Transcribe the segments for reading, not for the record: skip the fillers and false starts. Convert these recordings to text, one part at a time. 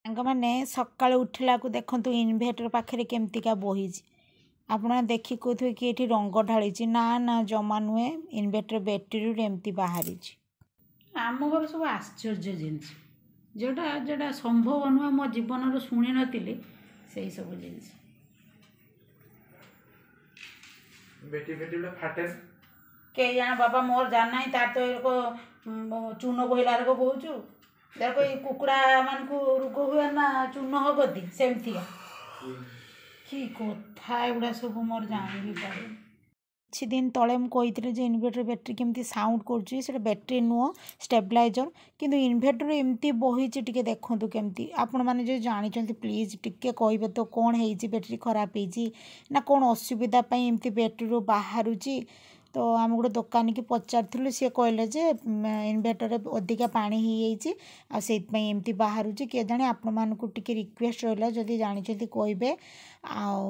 ସାଙ୍ଗମାନେ ସକାଳୁ ଉଠିଲା କୁ ଦେଖନ୍ତୁ ଇନଭର୍ଟର ପାଖରେ କେମିତିକା ବହିଛି। ଆପଣ ଦେଖି କହୁଥିବେ କି ଏଠି ରଙ୍ଗ ଢାଳିଛି। ନା ନା ଜମା ନୁହେଁ, ଇନଭର୍ଟର ବ୍ୟାଟେରୀରୁ ଏମିତି ବାହାରିଛି। ଆମ ଘର ସବୁ ଆଶ୍ଚର୍ଯ୍ୟ ଜିନିଷ, ଯେଉଁଟା ଯେଉଁଟା ସମ୍ଭବ ନୁହେଁ, ମୋ ଜୀବନରୁ ଶୁଣି ନଥିଲି ସେଇ ସବୁ ଜିନିଷ। କେ ଜାଣେ ବାବା, ମୋର ଜାଣି ନାହିଁ। ତାର ତ ଏରକ ଚୂନ ବୋହିଲା ରକ ବହୁଛୁ। ଦେଖ ଏଇ କୁକୁଡ଼ା ମାନଙ୍କୁ ରୋଗ ହୁଏ ନା ଚୂନ ହବତି, ସେମିତିକା କି କଥା ଏଗୁଡ଼ା ସବୁ ମୋର ଜାଣି ବି ପାରୁନି। କିଛି ଦିନ ତଳେ ମୁଁ କହିଥିଲି ଯେ ଇନଭର୍ଟର ବ୍ୟାଟେରୀ କେମିତି ସାଉଣ୍ଡ କରୁଛି। ସେଇଟା ବ୍ୟାଟେରୀ ନୁହଁ, ଷ୍ଟେବଲାଇଜର। କିନ୍ତୁ ଇନଭର୍ଟର ଏମିତି ବହିଛି, ଟିକେ ଦେଖନ୍ତୁ କେମିତି। ଆପଣମାନେ ଯଦି ଜାଣିଛନ୍ତି ପ୍ଲିଜ୍ ଟିକେ କହିବେ ତ, କ'ଣ ହେଇଛି? ବ୍ୟାଟେରୀ ଖରାପ ହେଇଛି ନା କ'ଣ ଅସୁବିଧା ପାଇଁ ଏମିତି ବ୍ୟାଟେରୀରୁ ବାହାରୁଛି? ତ ଆମେ ଗୋଟେ ଦୋକାନୀକି ପଚାରିଥିଲୁ, ସିଏ କହିଲେ ଯେ ଇନଭର୍ଟରରେ ଅଧିକା ପାଣି ହେଇଯାଇଛି ଆଉ ସେଇଥିପାଇଁ ଏମିତି ବାହାରୁଛି। କେଜାଣି, ଆପଣମାନଙ୍କୁ ଟିକେ ରିକ୍ୱେଷ୍ଟ ରହିଲା ଯଦି ଜାଣିଛନ୍ତି କହିବେ। ଆଉ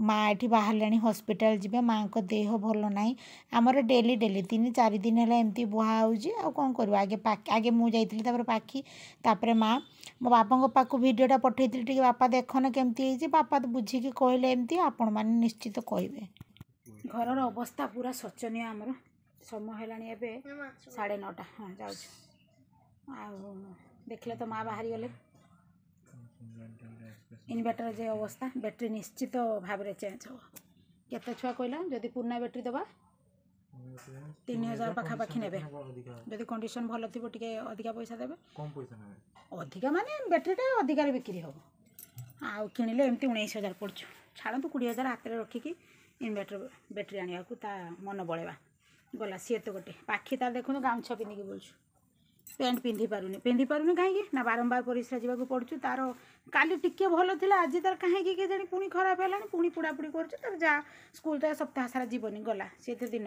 ମା' ଏଠି ବାହାରିଲାଣି, ହସ୍ପିଟାଲ ଯିବେ। ମା'ଙ୍କ ଦେହ ଭଲ ନାହିଁ। ଆମର ଡେଲି 3-4 ଦିନ ହେଲା ଏମିତି ବୁହା ହେଉଛି। ଆଉ କ'ଣ କରିବୁ? ଆଗେ ମୁଁ ଯାଇଥିଲି, ତାପରେ ପାଖି, ତାପରେ ମା'। ମୋ ବାପାଙ୍କ ପାଖକୁ ଭିଡ଼ିଓଟା ପଠାଇଥିଲି, ଟିକେ ବାପା ଦେଖନ କେମିତି ହେଇଛି। ବାପା ତ ବୁଝିକି କହିଲେ ଏମିତି। ଆପଣମାନେ ନିଶ୍ଚିତ କହିବେ। ଘରର ଅବସ୍ଥା ପୁରା ଶୋଚନୀୟ ଆମର। ସମୟ ହେଲାଣି ଏବେ 9:30। ହଁ, ଯାଉଛି। ଆଉ ଦେଖିଲେ ତ ମା' ବାହାରିଗଲେ। ଇନଭର୍ଟର ଯେ ଅବସ୍ଥା, ବ୍ୟାଟେରୀ ନିଶ୍ଚିତ ଭାବରେ ଚେଞ୍ଜ ହେବ। କେତେ ଛୁଆ କହିଲା? ଯଦି ପୁରୁଣା ବ୍ୟାଟେରୀ ଦେବା 3000 ପାଖାପାଖି ନେବେ। ଯଦି କଣ୍ଡିସନ୍ ଭଲ ଥିବ ଟିକେ ଅଧିକା ପଇସା ଦେବେ। ଅଧିକା ମାନେ ବ୍ୟାଟେରୀଟା ଅଧିକାରେ ବିକ୍ରି ହେବ। ଆଉ କିଣିଲେ ଏମିତି 19,000 ପଡ଼ୁଛୁ। ଛାଡ଼ନ୍ତୁ, 20,000 ହାତରେ ରଖିକି ଇନଭର୍ଟର ବ୍ୟାଟେରୀ ଆଣିବାକୁ ତା ମନ ବଳେଇବା। ଗଲା ସିଏ ତ ଗୋଟେ। ପାଖି ତାର ଦେଖନ୍ତୁ ଗାମୁଛା ପିନ୍ଧିକି ବୁଲୁଛୁ। ପ୍ୟାଣ୍ଟ ପିନ୍ଧି ପାରୁନି କାହିଁକି ନା ବାରମ୍ବାର ପରିସ୍ରା ଯିବାକୁ ପଡ଼ୁଛୁ। ତାର କାଲି ଟିକେ ଭଲ ଥିଲା, ଆଜି ତାର କାହିଁକି କେଜାଣି ପୁଣି ଖରାପ ହେଲାଣି। ପୁଣି ପୁଡ଼ାପୁଡ଼ି କରୁଛୁ। ତାର ଯା ସ୍କୁଲ ତ ସପ୍ତାହ ସାରା ଯିବନି, ଗଲା ସିଏ ତ ଦିନ।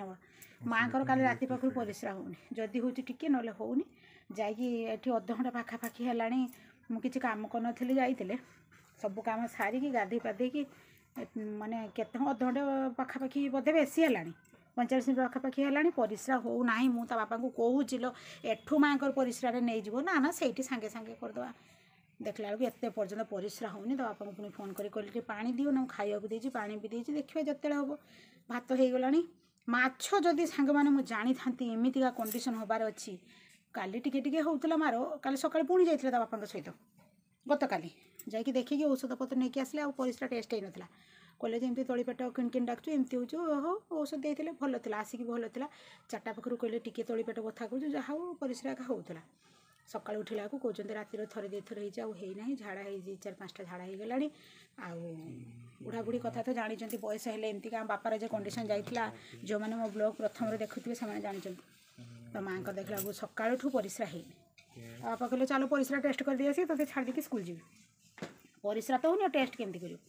ମାଆଙ୍କର କାଲି ରାତି ପାଖରୁ ପରିସ୍ରା ହେଉନି। ଯଦି ହେଉଛି ଟିକେ, ନହେଲେ ହେଉନି। ଯାଇକି ଏଠି ଅଧଘଣ୍ଟା ପାଖାପାଖି ହେଲାଣି। ମୁଁ କିଛି କାମ କରିନଥିଲି, ଯାଇଥିଲେ ସବୁ କାମ ସାରିକି ଗାଧୋଇ ପାଧେଇକି ମାନେ କେତେ ଅଧଘଣ୍ଟେ ପାଖାପାଖି ବୋଧେ ବେଶୀ ହେଲାଣି, 45 ମିନିଟ୍ ପାଖାପାଖି ହେଲାଣି। ପରିସ୍ରା ହେଉନାହିଁ। ମୁଁ ତା ବାପାଙ୍କୁ କହୁଛି, ଲୋ ଏଠୁ ମାଆଙ୍କର ପରିସ୍ରାରେ ନେଇଯିବ। ନା ସେଇଠି ସାଙ୍ଗେ ସାଙ୍ଗେ କରିଦେବା। ଦେଖିଲା ବେଳକୁ ଏତେ ପର୍ଯ୍ୟନ୍ତ ପରିସ୍ରା ହେଉନି। ତା ବାପାଙ୍କୁ ପୁଣି ଫୋନ୍ କରି କହିଲି, ଟିକେ ପାଣି ଦିଅ ନା। ମୁଁ ଖାଇବାକୁ ଦେଇଛି, ପାଣି ବି ଦେଇଛି। ଦେଖିବା ଯେତେବେଳେ ହେବ। ଭାତ ହେଇଗଲାଣି। ମାଛ ଯଦି ସାଙ୍ଗମାନେ ମୁଁ ଜାଣିଥାନ୍ତି ଏମିତିକା କଣ୍ଡିସନ୍ ହେବାର ଅଛି। କାଲି ଟିକେ ଟିକେ ହେଉଥିଲା ମାର, କାଲି ସକାଳେ ପୁଣି ଯାଇଥିଲା ତା ବାପାଙ୍କ ସହିତ। ଗତକାଲି ଯାଇକି ଦେଖିକି ଔଷଧପତ୍ର ନେଇକି ଆସିଲେ। ଆଉ ପରିସ୍ରା ଟେଷ୍ଟ ହେଇନଥିଲା। କହିଲେ ଯେ ଏମିତି ତଳି ପେଟ କିଣି ଡାକୁଛୁ, ଏମିତି ହେଉଛି। ଓହୋ, ଔଷଧ ଦେଇଥିଲେ, ଭଲ ଥିଲା। ଆସିକି ଭଲ ଥିଲା। 4ଟା ପାଖରୁ କହିଲେ ଟିକେ ତଳି ପେଟ ବଥା କରୁଛୁ। ଯାହା ହଉ ପରିସ୍ରା ଏକା ହେଉଥିଲା। ସକାଳୁ ଉଠିଲା ବେଳକୁ କହୁଛନ୍ତି ରାତିରେ ଥରେ 2 ଥର ହେଇଛି, ଆଉ ହେଇନାହିଁ। ଝାଡ଼ା ହେଇଛି, 4-5ଟା ଝାଡ଼ା ହେଇଗଲାଣି। ଆଉ ବୁଢ଼ାବୁଢ଼ୀ କଥା ତ ଜାଣିଛନ୍ତି, ବୟସ ହେଲେ ଏମିତିକା। ଆମ ବାପାର ଯେ କଣ୍ଡିସନ୍ ଯାଇଥିଲା, ଯେଉଁମାନେ ମୋ ବ୍ଲଗ୍ ପ୍ରଥମରେ ଦେଖୁଥିବେ ସେମାନେ ଜାଣିଛନ୍ତି। ତ ମାଆଙ୍କ ଦେଖିଲା ବେଳକୁ ସକାଳଠୁ ପରିସ୍ରା ହେଇନି। ତା ବାପା କହିଲେ ଚାଲ ପରିସ୍ରା ଟେଷ୍ଟ କରିଦେଇ ଆସିକି ତୋତେ ଛାଡ଼ିଦେଇକି ସ୍କୁଲ ଯିବି। ପରିସ୍ରା ତ ହେଉନି, ଆଉ ଟେଷ୍ଟ କେମିତି କରିବୁ?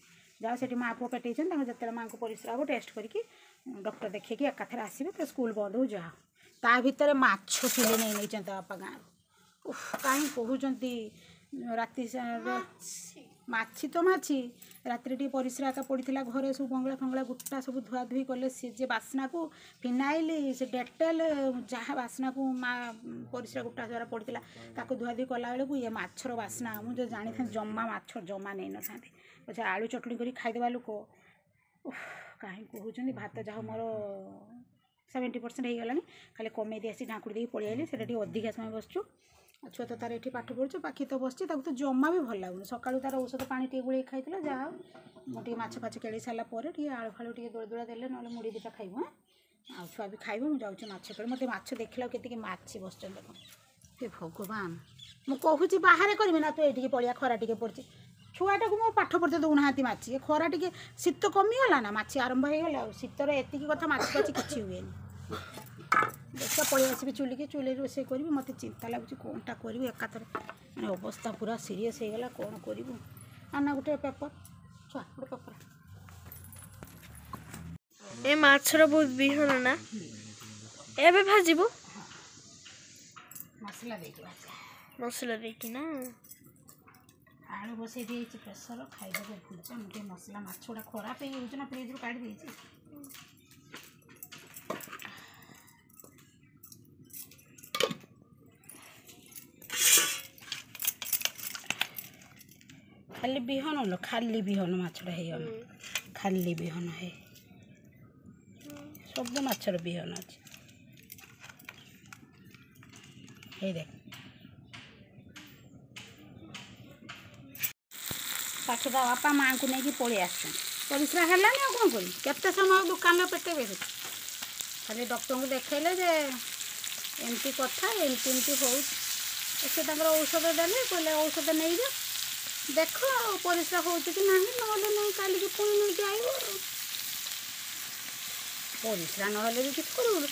ଯାହା ସେଠି ମାଆ ପୁଅ ପେଟେଇଛନ୍ତି, ତାଙ୍କୁ ଯେତେବେଳେ ମାଆଙ୍କୁ ପରିସ୍ରା ହେବ ଟେଷ୍ଟ କରିକି ଡକ୍ଟର ଦେଖେଇକି ଏକାଥରେ ଆସିବେ। ତ ସ୍କୁଲ ବନ୍ଦ ହେଉ ଯାହା। ତା ଭିତରେ ମାଛ କିଲେ ନେଇଛନ୍ତି ତା ବାପା ଗାଁରୁ। କାହିଁ କହୁଛନ୍ତି? ରାତି ମାଛି ତ ମାଛି। ରାତିରେ ଟିକେ ପରିସ୍ରା ଏକା ପଡ଼ିଥିଲା ଘରେ। ସବୁ ବଙ୍ଗଳା ଫଙ୍ଗଳା ଗୁଟା ସବୁ ଧୁଆଧୁଇ କଲେ। ସେ ଯେ ବାସ୍ନାକୁ ଫିନାଇଲ, ସେ ଡେଟେଲ୍, ଯାହା ବାସ୍ନାକୁ ମା ପରିସ୍ରା ଗୁଟା ଦ୍ୱାରା ପଡ଼ିଥିଲା ତାକୁ ଧୁଆଧୁଇ କଲାବେଳକୁ ଇଏ ମାଛର ବାସ୍ନା। ମୁଁ ଯଦି ଜାଣିଥାନ୍ତି ଜମା ମାଛ ଜମା ନେଇନଥାନ୍ତି। ପଛେ ଆଳୁ ଚଟଣି କରି ଖାଇଦେବା ଲୋକ। କାହିଁ କହୁଛନ୍ତି? ଭାତ ଯାହା ମୋର 70% ହେଇଗଲାଣି। ଖାଲି କମେଇ ଦେଇ ଆସି ଢାଙ୍କୁଡ଼ି ଦେଇକି ପଳେଇ ଆଇଲି। ସେଇଟା ଟିକେ ଅଧିକା ସମୟ ବସିଛୁ। ଆଉ ଛୁଆ ତ ତାର ଏଠି ପାଠ ପଢ଼ୁଛୁ। ପାଖି ତ ବସିଛି, ତାକୁ ତ ଜମା ବି ଭଲ ଲାଗୁନି। ସକାଳୁ ତାର ଔଷଧ ପାଣି ଟିକେ ଗୋଳେଇ ଖାଇଥିଲା। ଯାହା ହଉ ମୁଁ ଟିକେ ମାଛ ଫାଛ କେଳି ସାରିଲା ପରେ ଟିକେ ଆଳୁ ଫାଳୁ ଟିକେ ଦୋଳା ଦେଲେ, ନହେଲେ ମୁଢ଼ି ଦୁଇଟା ଖାଇବୁ। ଆଉ ଛୁଆ ବି ଖାଇବୁ। ମୁଁ ଯାଉଛି ମାଛ କେଳି। ମୋତେ ମାଛ ଦେଖିଲା କେତିକି ମାଛି ବସିଛନ୍ତି ଦେଖ। ହେ ଭଗବାନ, ମୁଁ କହୁଛି ବାହାରେ କରିବି ନା, ତୁ ଏଇଠିକି ପଳେଇଆ, ଖରା ଟିକେ ପଡ଼ିଛି। ଛୁଆଟାକୁ ମୁଁ ପାଠ ପଢ଼ିତେ ଦେଉନାହାନ୍ତି। ମାଛି ଏ ଖରା ଟିକେ, ଶୀତ କମିଗଲା ନା, ମାଛି ଆରମ୍ଭ ହେଇଗଲା। ଆଉ ଶୀତରେ ଏତିକି କଥା, ମାଛି ଫାଛି କିଛି ହୁଏନି। ଦେଖିବା ପଳେଇ ଆସିବି ଚୁଲିକି, ଚୁଲିରେ ରୋଷେଇ କରିବି। ମୋତେ ଚିନ୍ତା ଲାଗୁଛି କ'ଣଟା କରିବି। ଏକାଥରେ ମାନେ ଅବସ୍ଥା ପୁରା ସିରିୟସ୍ ହେଇଗଲା। କ'ଣ କରିବୁ? ଆନା ଗୋଟେ ପେପର, ଛୁଆ ଗୋଟେ ପେପର। ଏ ମାଛର ବହୁତ ବିହନ ନା, ଏବେ ଭାଜିବୁ ମସଲା ଦେଇକି ନା। ଆଳୁ ବସେଇ ଦେଇଛି ପ୍ରେସର, ଖାଇବାକୁ ଭୁଜା। ମୁଁ ଟିକେ ମସଲା, ମାଛ ଗୁଡ଼ା ଖରାପ ହେଇଯାଉଛି ନା, ଫ୍ରିଜ୍ରୁ କାଢ଼ି ଦେଇଛି। खाली बिहन लो खाली बिहन माछटा है खाली बिहन है सब माछर बिहन अच्छे देख पाखे बापा माँ को लेकिन पलि आस परिश्रा है कौन करी केते समय दुकान पेटे बेस खाली डॉक्टर को देखले जे एमती कथा एमती हो औषध देले कहले औषध नहीं जा देख परिश्रा हो कि ना ना काली पुणी नहीं आईब परिश्रा ना भी किस कर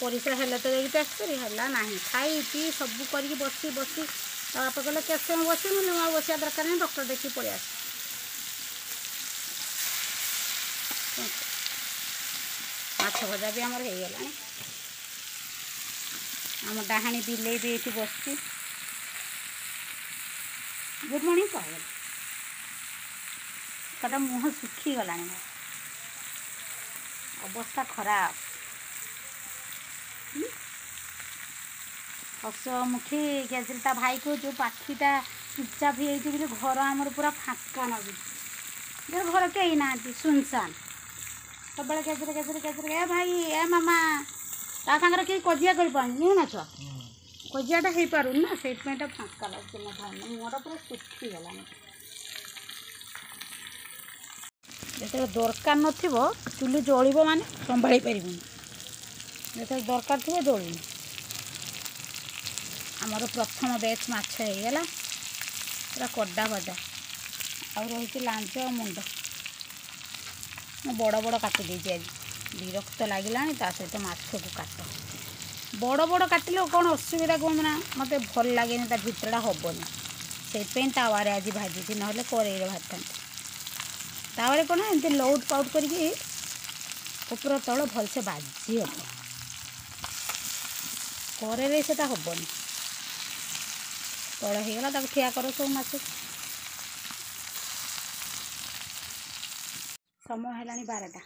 परिश्रा हेल्ले तो जाकि टेस्ट करी ना खाई पी सब करके बसी बसी बापा कहले केत समय बस मुझे बसा दरकार नहीं डॉक्टर देखी पलि आस माछ भजा भी आमर हो गला आम डाहाणी बिले भी ये बस गुड मॉर्निंग कहल कदा मुह सुखी गला अवस्था खराब हसमुखी क्या भाई को जो पाखीटा चुपचाप हो घर आमर पूरा फाँका लगे घर कहीं ना सुनसान सब केजरे केजरे केजरे ए भाई ए मामा ता सागर कि कजिया कर नाच कजियाटा हो पार ना से फाँका लगे मुहटा पूरा सुखी गला जो दरकार नथिबो चुली जलिबो माने संभाली पारिबुनी जो दरकार थी जलुनी आमर प्रथम बैच माछ होगला पूरा कड़ा भजा आ रही लांच मुंड बड़ बड़ काटी देती आज विरक्त लगे सहित माछ को काट बड़ बड़ काटिले कौन असुविधा कहना मत भल लगे भितरटा हेनी से तावे आज भाजी ना कड़े भाजता तावे कौन एमती लौट पाउट करके ऊपर तल भलसे बाजी हम कड़े से हेनी तल होगला ठिया कर सब माछ समय है 12टा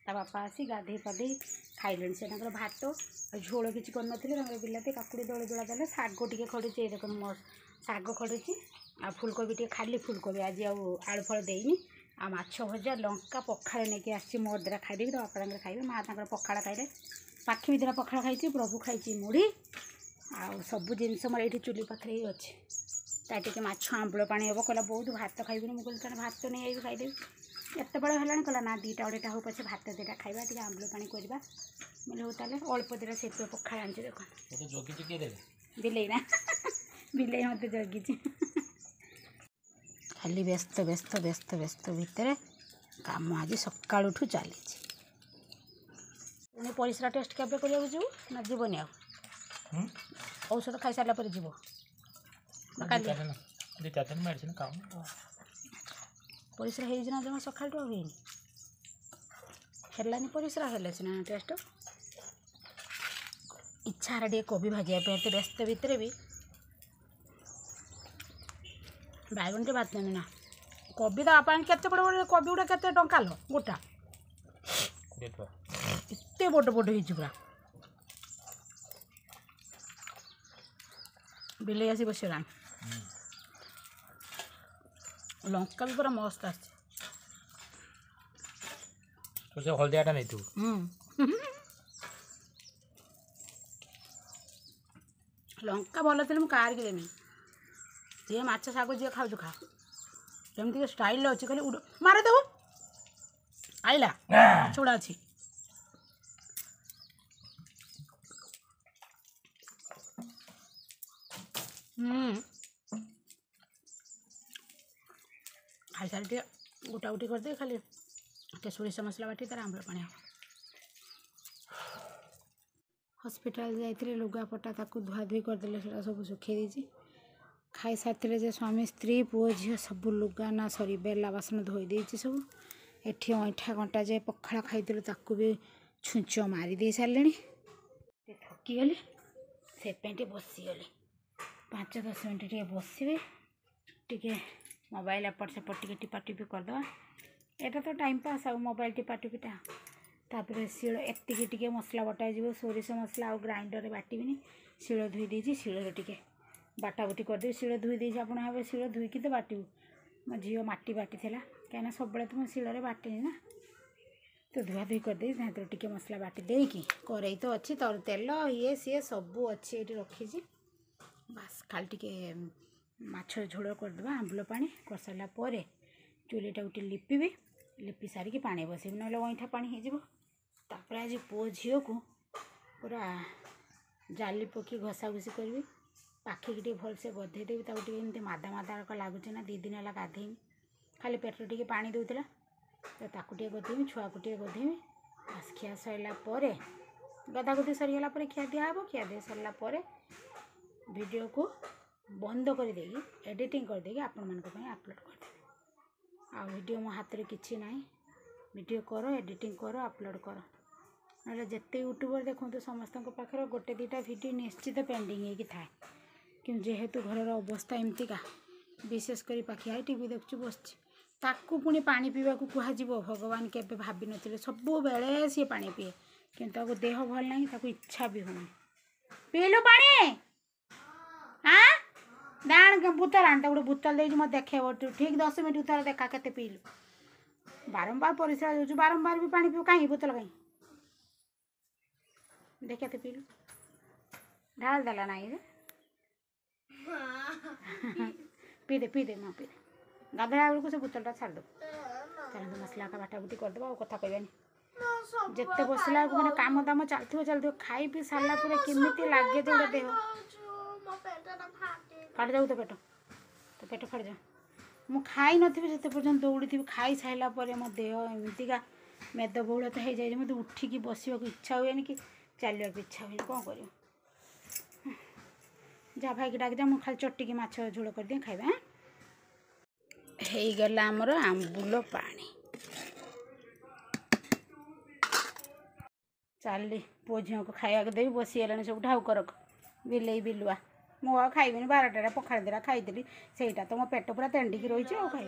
ता बापा आसी गाधे पाधे खाइले से भात झोल किसी कर बिलाती काकुड़ी दली दोला देले शाग टे खड़ी देख मो शाग खड़ी आ फुलकोबी टे खाली फुलकोबी आज आलू फल देनी आ माछ भजा लंका पखाड़ नहीं आसी मोर द्वारा खाइदेवी तो बापा खाइबे माँ पखाड़ खाइले पाखी भी द्वारा पखाड़ खाई प्रभु खाई मुढ़ी आ सब जिनस मोर ये चुली पाखे ही अच्छे ताकि माछ आंबुल पानी हे कहला बहुत भात खाइबी मुझे कहते भात नहीं आई खाइदेवी एत बड़ है कहला ना 2टा 2टा हो पछे भात 2टा खाइबा टी आंबुल पानी करवा बोले हो ताले अल्प दिटा से पखाड़ आनी देख बिले ना बिले मत जगी खाली व्यस्त व्यस्त व्यस्त व्यस्त भितर काम आज सकाल चली परिश्रा टेस्ट केवे कर जीव ना जीवन आ औषध खाई सारा पर जीव मेडिसिन खाऊ परिश्रा हो जमा सकाल हुए हेलानी परिश्रा हेले सीना टेस्ट इच्छा टे कोबी भाजापी एत व्यस्त भितर भी बैगन टे भात ना कोबी तो आप केते बड़ बड़ कोबी गुड़ा केते टंका लो गोटा एत बड़ बड़ हो पूरा बिले आसी बसला लंका भी पूरा मस्त आस हलदियाटा नहीं तू लंका भल थी मुझे कार की देमी जी माछ शाग जी खाऊ खा जमी स्टाइल अच्छे खाली उड़ मारे देव आईला छुड़ा अच्छी खाई सारी टे गोटा गुटी करदे खाली टे सोरिष मसला बाटी तार आंबल पानी हस्पिटाल जाइए लुगापटा ताकू धुआधुई करदे से सब सुखे दी खाई सारे जे स्वामी स्त्री पुओ झील सब लुगा ना सरी बेला बासन धोई देती सब एठी अईठा घंटा जे पखाड़ खाई ताकू भी छुंच मारी दे सारे थकीगली से बसीगली 5-10 मिनट टे बसबे टे मोबाइल एपट सेपट टे टिपाटिपी करदे एटा तो टाइम पास आ मोबाइल टिपाटिपीटा तापर शिल एति टे मसला बटा सोरिष मसला आ ग्राइंडर बाटबी शिल धोई देती शिल टे बाटाबुटी करदेवी शिल धोई देसी आप शिल धोईकी तो बाटू मो झील माटी बाटी कहीं सब तो शिल बाटे ना तो धुआ धुई करदे टे मसला बाटी देकी कड़ई तो अच्छी तर तेल ये सी सब अच्छी ये रखी बास खाली टे माछ झोल करदे आंबुल पानी कर सारा चूलीटा गोटे लिपि सारिकी पानी बसैबी ना गईठा पानी होपर आज पुओ झील को पूरा जाली पकी घसा घुसी करी पाखिकी टे भलसे गधेदेवी एमती मादा मादा लगुच ना 2 दिन है गाधेमी खाली पेट टे पानी दूसरा तो ताकू टे गधेमी छुआ को टे गधेमी बस खिया सरला गधागुधी सरीगला खिया दिहब खिया दे सरला वीडियो को बंद कर देगी एडिटिंग कर देगी आपण मान अपलोड कर आ वीडियो मो हाथ में किसी ना वीडियो कर एडिटिंग कर अपलोड कर ना जिते यूट्यूबर देखो समस्त पाखे गोटे 2टा वीडियो निश्चित पेंडिंग होगी थाए कि जेहेतु घर अवस्था एमतीका विशेषकर पाखिया टीवी देखु बस ताकू पुणी पानी पीवा कहुव भगवान के भाभी नी सब बेले सी पानी पीए कि देह भल ना इच्छा भी होना पीलु पानी हाँ दाण बोतल आन गोटे बोतल दे मत देखेब ठीक 10 मिनट थोड़ा देखा के पीलु बारंबार परिश्रा जाऊँ बारंबार भी पानी पीऊ कहीं बोतल कहीं देखे पीलु ढाल देला ना पीदे माँ पीदे गाधेला बेलू से बोतलटा छाड़ दो मसला का बाटाबुटी करदे और कथा कहबानी जिते बसला मैंने काम दाम चलती खाई पी सारा पूरा केमी लगे जो देह फाट जाऊ तो पेट फाट जाऊ मु खाई नी से पर्यटन दौड़ी थी खाई सारापर मो देह एमतीका मेदबहुलता हो जाए मत उठिकी बस इच्छा हुए कि चलने को इच्छा हुए कौन कर जा भाई डाक जा खाली चटिकी माछ झोल कर दिए खाइबा हो गला आमर आंबुल पानी चल पुओ झील को खाया देवी बसीगला सब ढाउक रख बिले बिलुआ मु खाइबी 12टा पखाड़ दिला खाई सेटा तो मो पेट पूरा तेंडिकी रही खाई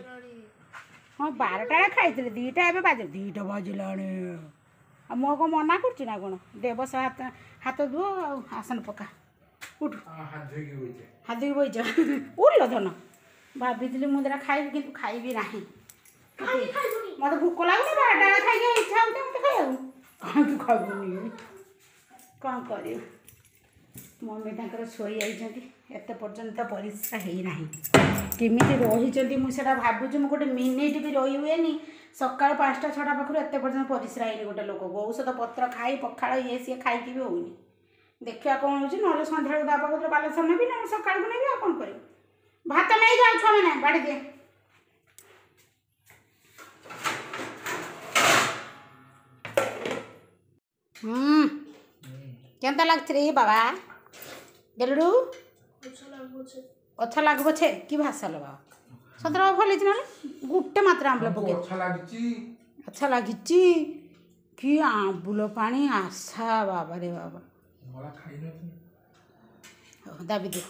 हाँ 12टा खाई 2टा ए बाज 2टा बाजिला मु को मना कर कौन दे बस हाथ धुओ आसन पका उठ हाथ धोई बईच उठल धन भाभी मुझे खाइबी कि खाइबी ना मत भोक लगुन 12टा खाई इच्छा होते मत खाइबू खाइबुनि कौन कर मम्मी तांकर शोई एत पर्यंत परिश्रा होना केमी रही मुझे भावुँ मुझे गोटे मिनिट भी रही हुए सका 5टा 6टा पाखर एत पर्यंत परिश्रा होनी गोटे लोक औषध पत्र खाई पखाड़ ये सी खाई भी होनी देखा कौन हो ना सन्ध्या दापा पत्र बालेश्वर नेबी ना सका नेबी आ कौन कर भात नहीं जाओ छुआ मैंने बाड़ी दे केनता लगछ रे बाबा गेलुडू अच्छा लागबो छे कि भाषा लो बाबा सतरा भल ना गोटे मात्र आंबुल पके अच्छा लगी कि आंबुल पानी आशा बाबा रे बाबा दाबी दे